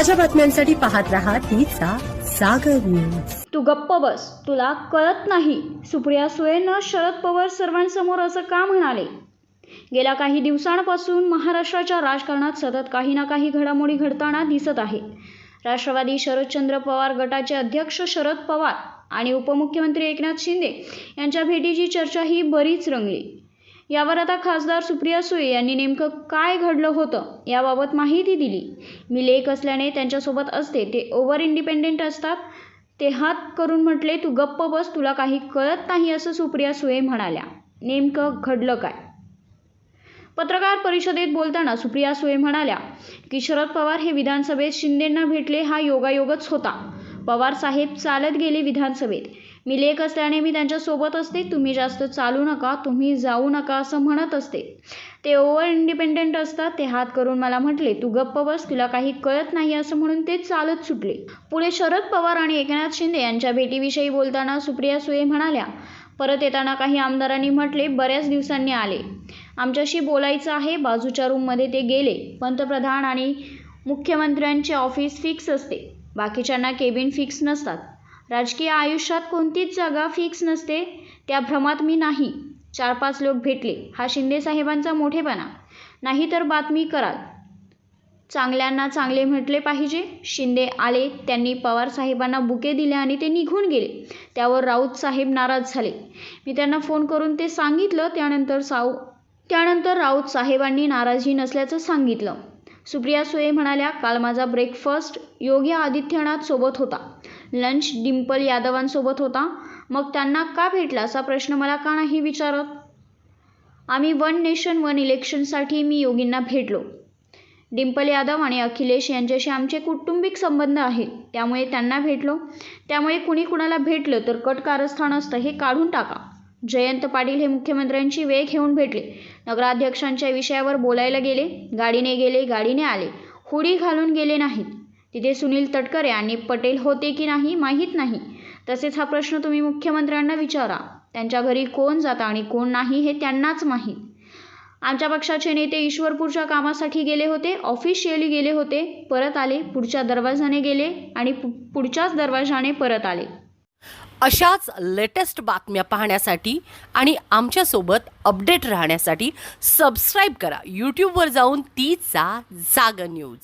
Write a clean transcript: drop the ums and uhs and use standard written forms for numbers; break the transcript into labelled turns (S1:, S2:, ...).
S1: ताज्या बातम्यांसाठी पाहत रहा तीचा सागर न्यूज।
S2: तू गप्प बस, तुला कळत नाही। सुप्रिया सुळेनं शरद पवार सर्वांसमोर असं का म्हणाले? गेल्या काही दिवसांपासून महाराष्ट्राच्या राजकारणात सतत काही ना काही घडामोडी घडताना दिसत आहे। राष्ट्रवादी शरदचंद्र पवार गटाचे अध्यक्ष शरद पवार आणि उपमुख्यमंत्री एकनाथ शिंदे यांच्या भेटीची चर्चा ही बरीच रंगली। यावर आता खासदार सुप्रिया सुळे यांनी नेमकं काय घडलं होतं याबाबत माहिती दिली। मी लेक असल्याने त्यांच्यासोबत असते, ते ओव्हर इंडिपेंडेंट असतात, ते हात करून म्हटले तू गप्प बस, तुला काही कळत नाही असं सुप्रिया सुळे म्हणाल्या। नेमकं घडलं काय? पत्रकार परिषदेत बोलताना सुप्रिया सुळे म्हणाल्या की शरद पवार हे विधानसभेत शिंदेंना भेटले हा योगायोगच होता। पवार साहेब चालत गेले विधानसभेत। मी लेक असल्याने मी त्यांच्यासोबत असते, तुम्ही जास्त चालू नका, तुम्ही जाऊ नका असं म्हणत असते, ते ओव्हर इंडिपेंडेंट असतात, ते हात करून मला म्हटले तू गप्प बस, तुला काही कळत नाही असं म्हणून ते चालत सुटले। पुढे शरद पवार आणि एकनाथ शिंदे यांच्या भेटीविषयी बोलताना सुप्रिया सुळे म्हणाल्या परत येताना काही आमदारांनी म्हटले बऱ्याच दिवसांनी आले, आमच्याशी बोलायचं आहे। बाजूच्या रूममध्ये ते गेले। पंतप्रधान आणि मुख्यमंत्र्यांचे ऑफिस फिक्स असते, बाकीच्यांना केबिन फिक्स नसतात। राजकीय आयुष्यात कोणतीच जागा फिक्स नसते, त्या भ्रमात मी नाही। 4-5 लोक भेटले, हा शिंदे साहेबांचा मोठेपणा नाही तर बातमी कराल, चांगल्यांना चांगले म्हटले पाहिजे। शिंदे आले, त्यांनी पवार साहेबांना बुके दिले आणि ते निघून गेले। त्यावर राऊत साहेब नाराज झाले। मी त्यांना फोन करून ते सांगितलं, त्यानंतर राऊत साहेबांनी नाराजी नसल्याचं सांगितलं। सुप्रिया सुळे म्हणाल्या काल माझा ब्रेकफास्ट योगी आदित्यनाथ सोबत होता, लंच डिंपल यादवांसोबत होता, मग त्यांना का भेटला असा प्रश्न मला का नाही विचारत? आम्ही वन नेशन वन इलेक्शनसाठी मी योगींना भेटलो। डिंपल यादव आणि अखिलेश यांच्याशी आमचे कौटुंबिक संबंध आहेत, त्यामुळे त्यांना भेटलो। त्यामुळे कुणी कुणाला भेटलं तर कट कारस्थान असतं, हे काढून टाका। जयंत पाटील हे मुख्यमंत्र्यांची वेळ घेऊन भेटले, नगराध्यक्षांच्या विषयावर बोलायला गेले, गाडीने आले, हुडी घालून गेले नाहीत। तिथे सुनील तटकरे आणि पटेल होते की नाही माहीत नाही। तसेच हा प्रश्न तुम्ही मुख्यमंत्र्यांना विचारा, त्यांच्या घरी कोण जातं आणि कोण नाही हे त्यांनाच माहीत। आमच्या पक्षाचे नेते ईश्वरपूरच्या कामासाठी गेले होते, ऑफिशियली गेले होते, परत आले, पुढच्या दरवाजाने गेले आणि पुढच्याच दरवाजाने परत आले।
S1: अशाच लेटेस्ट बातम्या पाहण्यासाठी आणि आमच्यासोबत अपडेट राहण्यासाठी सबस्क्राईब करा। यूट्यूबवर जाऊन तीचा जागर न्यूज।